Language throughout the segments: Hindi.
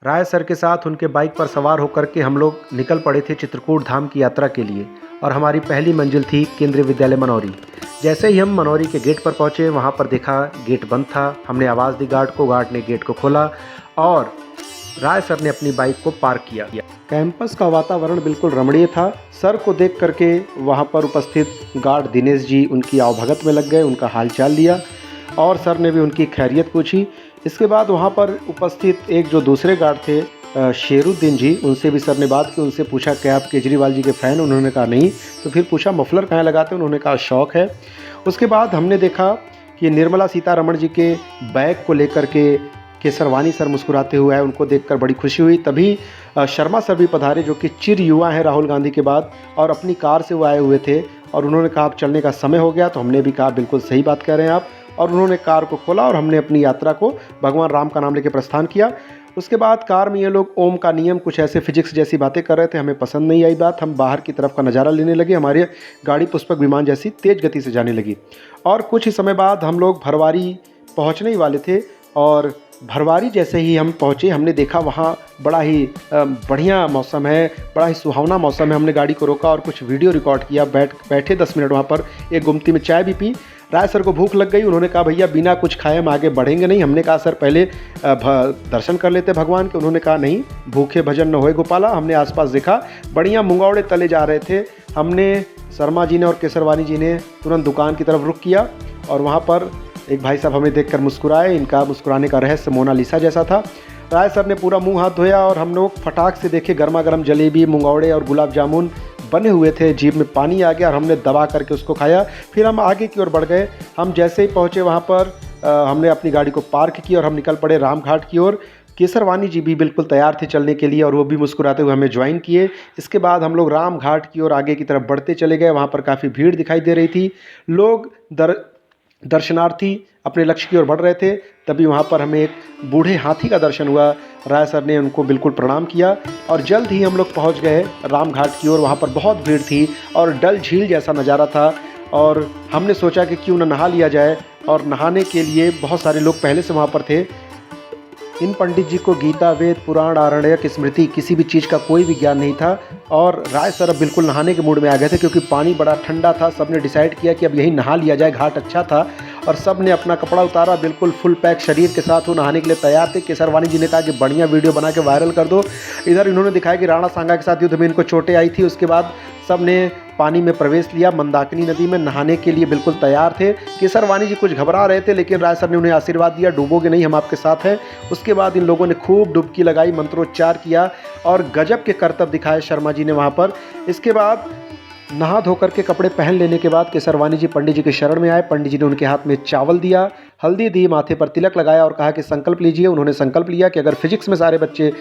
राय सर के साथ उनके बाइक पर सवार होकर के हम लोग निकल पड़े थे चित्रकूट धाम की यात्रा के लिए और हमारी पहली मंजिल थी केंद्रीय विद्यालय मनौरी। जैसे ही हम मनौरी के गेट पर पहुंचे वहां पर देखा गेट बंद था। हमने आवाज़ दी गार्ड को, गार्ड ने गेट को खोला और राय सर ने अपनी बाइक को पार्क किया। कैंपस का वातावरण बिल्कुल रमणीय था। सर को देख करके वहाँ पर उपस्थित गार्ड दिनेश जी उनकी आवभगत में लग गए, उनका हालचाल लिया और सर ने भी उनकी खैरियत पूछी। इसके बाद वहाँ पर उपस्थित एक जो दूसरे गार्ड थे शेरुद्दीन जी, उनसे भी सर ने बात की। उनसे पूछा क्या आप केजरीवाल जी के फ़ैन? उन्होंने कहा नहीं। तो फिर पूछा मफलर कहाँ लगाते? उन्होंने कहा शौक़ है। उसके बाद हमने देखा कि निर्मला सीतारमण जी के बैग को लेकर के केसरवानी सर मुस्कुराते हुए आए, उनको देखकर बड़ी खुशी हुई। तभी शर्मा सर भी पधारे जो कि चिर युवा हैं राहुल गांधी के बाद, और अपनी कार से वो आए हुए थे और उन्होंने कहा अब चलने का समय हो गया। तो हमने भी कहा बिल्कुल सही बात कह रहे हैं आप, और उन्होंने कार को खोला और हमने अपनी यात्रा को भगवान राम का नाम लेकर प्रस्थान किया। उसके बाद कार में ये लोग ओम का नियम कुछ ऐसे फिजिक्स जैसी बातें कर रहे थे, हमें पसंद नहीं आई बात। हम बाहर की तरफ का नज़ारा लेने लगे। हमारी गाड़ी पुष्पक विमान जैसी तेज़ गति से जाने लगी और कुछ ही समय बाद हम लोग भरवारी पहुंचने ही वाले थे। और भरवारी जैसे ही हम पहुंचे हमने देखा वहाँ बड़ा ही बढ़िया मौसम है, बड़ा ही सुहावना मौसम है। हमने गाड़ी को रोका और कुछ वीडियो रिकॉर्ड किया। बैठे 10 मिनट वहाँ पर एक गुमती में चाय भी पी। राय सर को भूख लग गई। उन्होंने कहा भैया बिना कुछ खाए हम आगे बढ़ेंगे नहीं। हमने कहा सर पहले दर्शन कर लेते भगवान के। उन्होंने कहा नहीं, भूखे भजन न होए गोपाला। हमने आसपास देखा बढ़िया मुंगौड़े तले जा रहे थे। हमने शर्मा जी ने और केसरवानी जी ने तुरंत दुकान की तरफ रुख किया और वहाँ पर एक भाई साहब हमें देखकर मुस्कुराए। इनका मुस्कुराने का रहस्य मोनालिसा जैसा था। राय सर ने पूरा मुंह हाथ धोया और हम लोग फटाक से देखे गर्मा गर्म जलेबी, मुंगौड़े और गुलाब जामुन बने हुए थे। जीभ में पानी आ गया और हमने दबा करके उसको खाया। फिर हम आगे की ओर बढ़ गए। हम जैसे ही पहुँचे वहाँ पर हमने अपनी गाड़ी को पार्क की और हम निकल पड़े रामघाट की ओर। केसरवानी जी भी बिल्कुल तैयार थे चलने के लिए और वो भी मुस्कुराते हुए हमें ज्वाइन किए। इसके बाद हम लोग रामघाट की ओर आगे की तरफ बढ़ते चले गए। वहाँ पर काफ़ी भीड़ दिखाई दे रही थी। लोग दर्शनार्थी अपने लक्ष्य की ओर बढ़ रहे थे। तभी वहाँ पर हमें एक बूढ़े हाथी का दर्शन हुआ। राय सर ने उनको बिल्कुल प्रणाम किया और जल्द ही हम लोग पहुँच गए रामघाट की ओर। वहाँ पर बहुत भीड़ थी और डल झील जैसा नज़ारा था और हमने सोचा कि क्यों न नहा लिया जाए। और नहाने के लिए बहुत सारे लोग पहले से वहाँ पर थे। इन पंडित जी को गीता, वेद, पुराण, आरण्यक, स्मृति किसी भी चीज़ का कोई भी ज्ञान नहीं था और राय सर अब बिल्कुल नहाने के मूड में आ गए थे क्योंकि पानी बड़ा ठंडा था। सब ने डिसाइड किया कि अब यही नहा लिया जाए। घाट अच्छा था और सब ने अपना कपड़ा उतारा, बिल्कुल फुल पैक शरीर के साथ वो नहाने के लिए तैयार थे। केसरवानी जी ने कहा कि बढ़िया वीडियो बना के वायरल कर दो। इधर इन्होंने दिखाया कि राणा सांगा के साथ युद्ध में इनको चोटें आई थी। उसके बाद सब ने पानी में प्रवेश लिया, मंदाकिनी नदी में नहाने के लिए बिल्कुल तैयार थे। केसरवानी जी कुछ घबरा रहे थे लेकिन राय सर ने उन्हें आशीर्वाद दिया, डूबोगे नहीं, हम आपके साथ हैं। उसके बाद इन लोगों ने खूब डुबकी लगाई, मंत्रोच्चार किया और गजब के करतब दिखाए शर्मा जी ने वहाँ पर। इसके बाद नहा धो करके कपड़े पहन लेने के बाद केसरवानी जी पंडित जी के शरण में आए। पंडित जी ने उनके हाथ में चावल दिया, हल्दी दी, माथे पर तिलक लगाया और कहा कि संकल्प लीजिए। उन्होंने संकल्प लिया कि अगर फिजिक्स में सारे बच्चे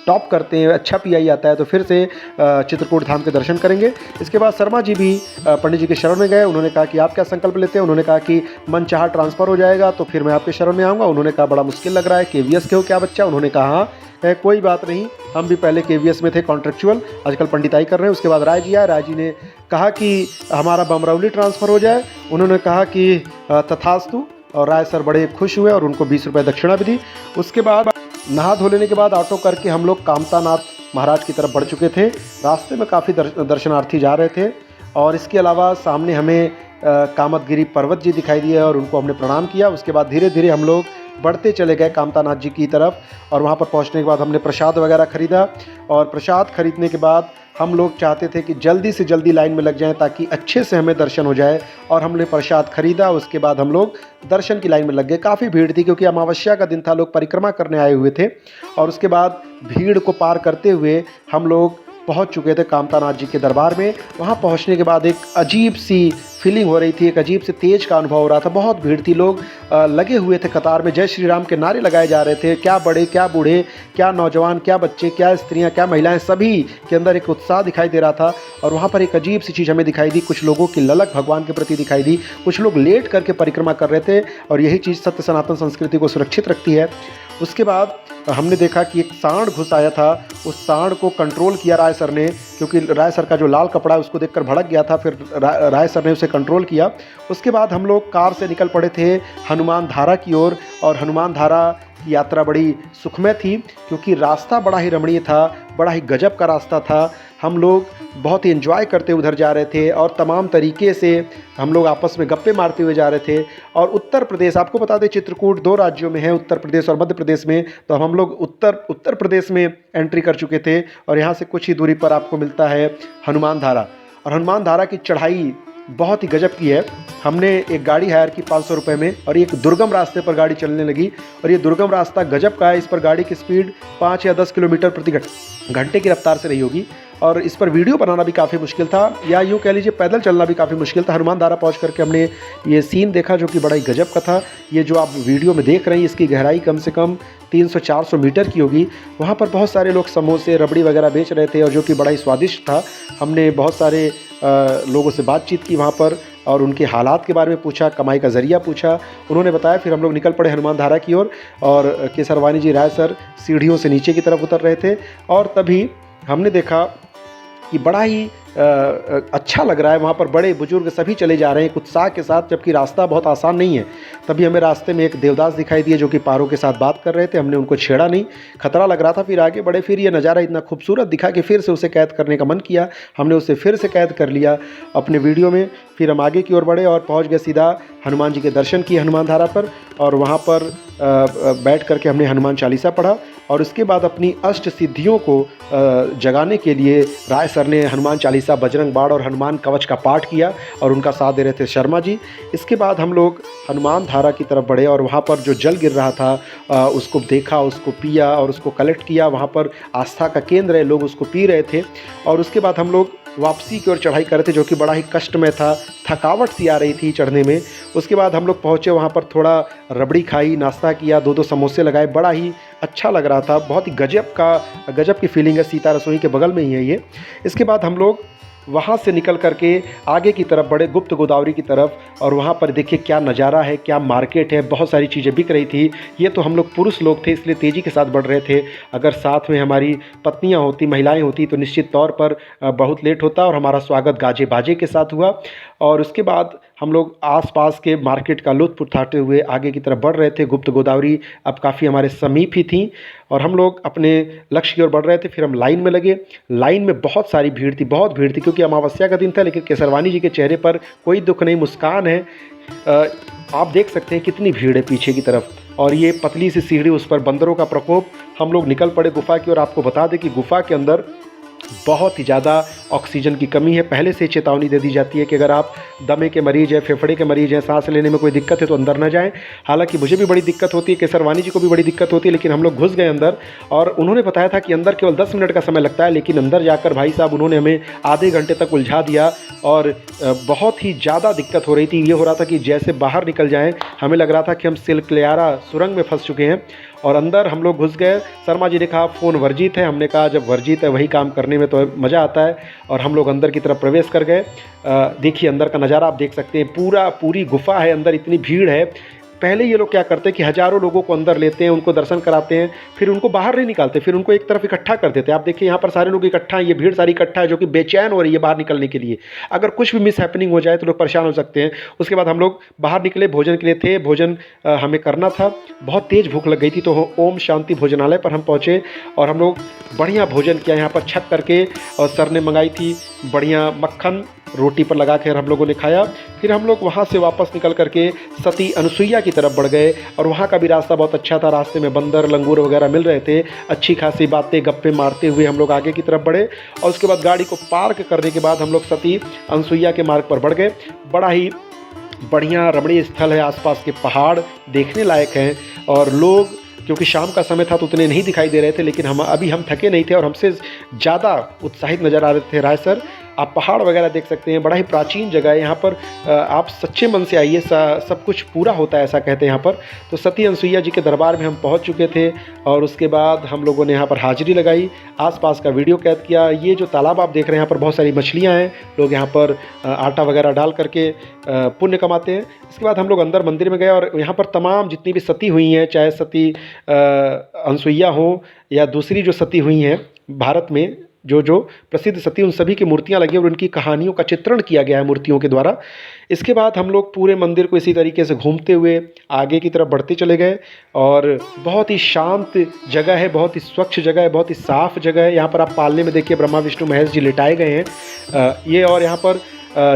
टॉप करते हैं, अच्छा पीआई आता है तो फिर से चित्रकूट धाम के दर्शन करेंगे। इसके बाद शर्मा जी भी पंडित जी के शरण में गए। उन्होंने कहा कि आप क्या संकल्प लेते हैं? उन्होंने कहा कि मन चाहा ट्रांसफ़र हो जाएगा तो फिर मैं आपके शरण में आऊँगा। उन्होंने कहा बड़ा मुश्किल लग रहा है, केवीएस के हो क्या बच्चा? उन्होंने कहा हाँ कोई बात नहीं, हम भी पहले केवीएस में थे कॉन्ट्रेक्चुअल, आजकल पंडिताई कर रहे हैं। उसके बाद राय जी आए। राय जी ने कहा कि हमारा बमरौली ट्रांसफ़र हो जाए। उन्होंने कहा कि तथास्तु, और राय सर बड़े खुश हुए और उनको 20 रुपये दक्षिणा भी दी। उसके बाद नहा धो लेने के बाद ऑटो करके हम लोग कामतानाथ महाराज की तरफ बढ़ चुके थे। रास्ते में काफ़ी दर्शनार्थी जा रहे थे और इसके अलावा सामने हमें कामतगिरी पर्वत जी दिखाई दिए और उनको हमने प्रणाम किया। उसके बाद धीरे धीरे हम लोग बढ़ते चले गए कामतानाथ जी की तरफ और वहाँ पर पहुँचने के बाद हमने प्रसाद वगैरह ख़रीदा और प्रसाद खरीदने के बाद हम लोग चाहते थे कि जल्दी से जल्दी लाइन में लग जाएं ताकि अच्छे से हमें दर्शन हो जाए और हमने प्रसाद खरीदा। उसके बाद हम लोग दर्शन की लाइन में लग गए। काफ़ी भीड़ थी क्योंकि अमावस्या का दिन था, लोग परिक्रमा करने आए हुए थे और उसके बाद भीड़ को पार करते हुए हम लोग पहुंच चुके थे कामतानाथ जी के दरबार में। वहां पहुंचने के बाद एक अजीब सी फीलिंग हो रही थी, एक अजीब से तेज का अनुभव हो रहा था। बहुत भीड़ थी, लोग लगे हुए थे कतार में, जय श्री राम के नारे लगाए जा रहे थे। क्या बड़े, क्या बूढ़े, क्या नौजवान, क्या बच्चे, क्या स्त्रियां, क्या महिलाएं, सभी के अंदर एक उत्साह दिखाई दे रहा था। और वहाँ पर एक अजीब सी चीज़ हमें दिखाई दी, कुछ लोगों की ललक भगवान के प्रति दिखाई दी। कुछ लोग लेट करके परिक्रमा कर रहे थे और यही चीज़ सत्य सनातन संस्कृति को सुरक्षित रखती है। उसके बाद हमने देखा कि एक सांड घुस आया था। उस सांड को कंट्रोल किया राय सर ने, क्योंकि राय सर का जो लाल कपड़ा है उसको देखकर भड़क गया था। फिर राय सर ने उसे कंट्रोल किया। उसके बाद हम लोग कार से निकल पड़े थे हनुमान धारा की ओर, और हनुमान धारा की यात्रा बड़ी सुखमय थी, क्योंकि रास्ता बड़ा ही रमणीय था, बड़ा ही गजब का रास्ता था। हम लोग बहुत ही एंजॉय करते उधर जा रहे थे, और तमाम तरीके से हम लोग आपस में गप्पे मारते हुए जा रहे थे। और उत्तर प्रदेश, आपको बता दें चित्रकूट 2 राज्यों में है, उत्तर प्रदेश और मध्य प्रदेश में। तो हम लोग उत्तर प्रदेश में एंट्री कर चुके थे, और यहाँ से कुछ ही दूरी पर आपको मिलता है हनुमान धारा। और हनुमान धारा की चढ़ाई बहुत ही गजब की है। हमने एक गाड़ी हायर की 500 रुपये में, और ये एक दुर्गम रास्ते पर गाड़ी चलने लगी। और ये दुर्गम रास्ता गजब का है। इस पर गाड़ी की स्पीड 5 या 10 किलोमीटर प्रति घंटे की रफ्तार से रही होगी। और इस पर वीडियो बनाना भी काफ़ी मुश्किल था, या यूँ कह लीजिए पैदल चलना भी काफ़ी मुश्किल था। हनुमान धारा पहुँच करके हमने ये सीन देखा जो कि बड़ा ही गजब का था। ये जो आप वीडियो में देख रहे हैं, इसकी गहराई कम से कम 300-400 मीटर की होगी। वहाँ पर बहुत सारे लोग समोसे रबड़ी वगैरह बेच रहे थे, और जो कि बड़ा ही स्वादिष्ट था। हमने बहुत सारे लोगों से बातचीत की वहाँ पर, और उनके हालात के बारे में पूछा, कमाई का ज़रिया पूछा, उन्होंने बताया। फिर हम लोग निकल पड़े हनुमान धारा की ओर, और केसरवानी जी राय सर सीढ़ियों से नीचे की तरफ उतर रहे थे। और तभी हमने देखा कि बड़ा ही अच्छा लग रहा है, वहाँ पर बड़े बुजुर्ग सभी चले जा रहे हैं एक उत्साह के साथ, जबकि रास्ता बहुत आसान नहीं है। तभी हमें रास्ते में एक देवदास दिखाई दिए जो कि पारों के साथ बात कर रहे थे। हमने उनको छेड़ा नहीं, खतरा लग रहा था। फिर आगे बढ़े, फिर ये नज़ारा इतना खूबसूरत दिखा कि फिर से उसे कैद करने का मन किया। हमने उसे फिर से कैद कर लिया अपने वीडियो में। फिर हम आगे की ओर बढ़े और पहुँच गए सीधा हनुमान जी के दर्शन किए हनुमान धारा पर, और वहाँ पर बैठ करके हमने हनुमान चालीसा पढ़ा। और उसके बाद अपनी अष्ट सिद्धियों को जगाने के लिए राय सर ने हनुमान चालीसा, बजरंग बाण और हनुमान कवच का पाठ किया, और उनका साथ दे रहे थे शर्मा जी। इसके बाद हम लोग हनुमान धारा की तरफ बढ़े, और वहाँ पर जो जल गिर रहा था उसको देखा, उसको पिया और उसको कलेक्ट किया। वहाँ पर आस्था का केंद्र है, लोग उसको पी रहे थे। और उसके बाद हम लोग वापसी की ओर चढ़ाई कर रहे थे, जो कि बड़ा ही कष्टमय था, थकावट सी आ रही थी चढ़ने में। उसके बाद हम लोग पहुँचे, वहाँ पर थोड़ा रबड़ी खाई, नाश्ता किया, 2-2 समोसे लगाए, बड़ा ही अच्छा लग रहा था। बहुत ही गजब की फीलिंग है। सीता रसोई के बगल में ही है ये। इसके बाद हम लोग वहाँ से निकल करके आगे की तरफ बढ़े, गुप्त गोदावरी की तरफ, और वहाँ पर देखिए क्या नज़ारा है, क्या मार्केट है, बहुत सारी चीज़ें बिक रही थी। ये तो हम लोग पुरुष लोग थे इसलिए तेज़ी के साथ बढ़ रहे थे। अगर साथ में हमारी पत्नियाँ होती, महिलाएं होती, तो निश्चित तौर पर बहुत लेट होता और हमारा स्वागत गाजे बाजे के साथ हुआ। और उसके बाद हम लोग आसपास के मार्केट का लुत्फ़ उठाते हुए आगे की तरफ बढ़ रहे थे। गुप्त गोदावरी अब काफ़ी हमारे समीप ही थी, और हम लोग अपने लक्ष्य की ओर बढ़ रहे थे। फिर हम लाइन में लगे। लाइन में बहुत सारी भीड़ थी, बहुत भीड़ थी, क्योंकि अमावस्या का दिन था। लेकिन केसरवानी जी के चेहरे पर कोई दुख नहीं, मुस्कान है। आप देख सकते हैं कितनी भीड़ है पीछे की तरफ, और ये पतली सी सीढ़ी, उस पर बंदरों का प्रकोप। हम लोग निकल पड़े गुफा की ओर। आपको बता दें कि गुफा के अंदर बहुत ही ज़्यादा ऑक्सीजन की कमी है। पहले से चेतावनी दे दी जाती है कि अगर आप दमे के मरीज़ हैं, फेफड़े के मरीज़ हैं, सांस लेने में कोई दिक्कत है तो अंदर न जाएं। हालांकि मुझे भी बड़ी दिक्कत होती है, केसरवानी जी को भी बड़ी दिक्कत होती है, लेकिन हम लोग घुस गए अंदर। और उन्होंने बताया था कि अंदर केवल 10 मिनट का समय लगता है, लेकिन अंदर जाकर भाई साहब उन्होंने हमें आधे घंटे तक उलझा दिया, और बहुत ही ज़्यादा दिक्कत हो रही थी। ये हो रहा था कि जैसे बाहर निकल जाएँ, हमें लग रहा था कि हम सिलकलियारा सुरंग में फंस चुके हैं। और अंदर हम लोग घुस गए। शर्मा जी ने कहा फ़ोन वर्जित है। हमने कहा जब वर्जित है वही काम करने में तो मज़ा आता है। और हम लोग अंदर की तरफ प्रवेश कर गए। देखिए अंदर का नज़ारा आप देख सकते हैं, पूरी गुफा है, अंदर इतनी भीड़ है। पहले ये लोग क्या करते हैं कि हज़ारों लोगों को अंदर लेते हैं, उनको दर्शन कराते हैं, फिर उनको बाहर नहीं निकालते, फिर उनको एक तरफ इकट्ठा कर देते हैं। आप देखिए यहाँ पर सारे लोग इकट्ठा हैं, ये भीड़ सारी इकट्ठा है जो कि बेचैन हो रही है बाहर निकलने के लिए। अगर कुछ भी मिस हैपनिंग हो जाए तो लोग परेशान हो सकते हैं। उसके बाद हम लोग बाहर निकले, भोजन के लिए थे, भोजन हमें करना था। बहुत तेज़ भूख लग गई थी, तो ओम शांति भोजनालय पर हम पहुँचे और हम लोग बढ़िया भोजन किया यहाँ पर छक करके। और सर ने मंगाई थी बढ़िया मक्खन, रोटी पर लगा कर हम लोगों ने खाया। फिर हम लोग वहाँ से वापस निकल करके सती अनुसुईया की तरफ बढ़ गए, और वहाँ का भी रास्ता बहुत अच्छा था। रास्ते में बंदर लंगूर वगैरह मिल रहे थे। अच्छी खासी बातें गप्पे मारते हुए हम लोग आगे की तरफ बढ़े, और उसके बाद गाड़ी को पार्क करने के बाद हम लोग सती अनुसुईया के मार्ग पर बढ़ गए। बड़ा ही बढ़िया रमणीय स्थल है, आसपास के पहाड़ देखने लायक हैं, और लोग क्योंकि शाम का समय था तो उतने नहीं दिखाई दे रहे थे, लेकिन हम थके नहीं थे और हमसे ज़्यादा उत्साहित नज़र आ रहे थे राय सर। आप पहाड़ वगैरह देख सकते हैं। बड़ा ही प्राचीन जगह है यहाँ पर। आप सच्चे मन से आइए, सब कुछ पूरा होता है, ऐसा कहते हैं यहाँ पर। तो सती अनसुईया जी के दरबार में हम पहुँच चुके थे और उसके बाद हम लोगों ने यहाँ पर हाजिरी लगाई, आसपास का वीडियो कैद किया। ये जो तालाब आप देख रहे हैं, यहाँ पर बहुत सारी मछलियाँ हैं। लोग यहाँ पर आटा वगैरह डाल करके पुण्य कमाते हैं। इसके बाद हम लोग अंदर मंदिर में गए और यहाँ पर तमाम जितनी भी सती हुई हैं, चाहे सती अनसुईया हो या दूसरी जो सती हुई हैं भारत में, जो प्रसिद्ध सती, उन सभी की मूर्तियाँ लगी और उनकी कहानियों का चित्रण किया गया है मूर्तियों के द्वारा। इसके बाद हम लोग पूरे मंदिर को इसी तरीके से घूमते हुए आगे की तरफ बढ़ते चले गए और बहुत ही शांत जगह है, बहुत ही स्वच्छ जगह है, बहुत ही साफ़ जगह है। यहाँ पर आप पालने में देखिए ब्रह्मा विष्णु महेश जी लिटाए गए हैं। ये और यहाँ पर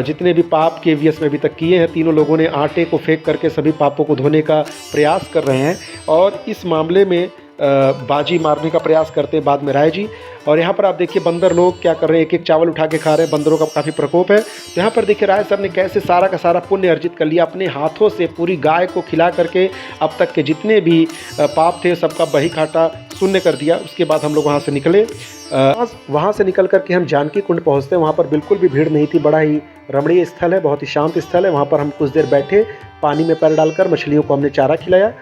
जितने भी पाप के व्यस में अभी तक किए हैं, तीनों लोगों ने आटे को फेंक करके सभी पापों को धोने का प्रयास कर रहे हैं और इस मामले में बाजी मारने का प्रयास करते हैं बाद में राय जी। और यहाँ पर आप देखिए बंदर लोग क्या कर रहे हैं, एक एक चावल उठा के खा रहे हैं। बंदरों का काफ़ी प्रकोप है। तो यहाँ पर देखिए राय सर ने कैसे सारा का सारा पुण्य अर्जित कर लिया, अपने हाथों से पूरी गाय को खिला करके अब तक के जितने भी पाप थे सबका बही खाटा शून्य कर दिया। उसके बाद हम लोग वहाँ से निकले। वहाँ से निकल करके हम जानकी कुंड पहुँचते हैं। वहाँ पर बिल्कुल भी भीड़ नहीं थी, बड़ा ही रमणीय स्थल है, बहुत ही शांत स्थल है। वहाँ पर हम कुछ देर बैठे, पानी में पैर डालकर मछलियों को हमने चारा खिलाया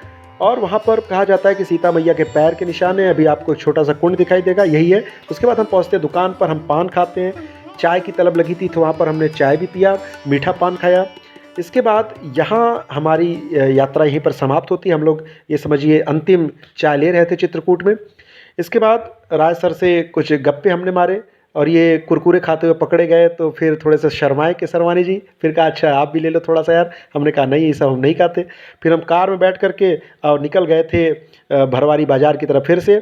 और वहाँ पर कहा जाता है कि सीता मैया के पैर के निशान है। अभी आपको एक छोटा सा कुंड दिखाई देगा, यही है। उसके बाद हम पहुँचते हैं दुकान पर, हम पान खाते हैं। चाय की तलब लगी थी तो वहाँ पर हमने चाय भी पिया, मीठा पान खाया। इसके बाद यहाँ हमारी यात्रा यहीं पर समाप्त होती है। हम लोग ये समझिए अंतिम चाय ले रहे थे चित्रकूट में। इसके बाद राय सर से कुछ गप्पे हमने मारे और ये कुरकुरे खाते हुए पकड़े गए तो फिर थोड़े से शर्माए के सरवानी जी। फिर कहा अच्छा आप भी ले लो थोड़ा सा यार। हमने कहा नहीं, ये सब हम नहीं खाते। फिर हम कार में बैठ करके और निकल गए थे भरवारी बाज़ार की तरफ, फिर से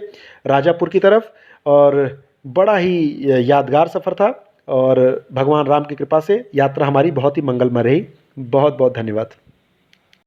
राजापुर की तरफ। और बड़ा ही यादगार सफ़र था और भगवान राम की कृपा से यात्रा हमारी बहुत ही मंगलमय रही। बहुत बहुत धन्यवाद।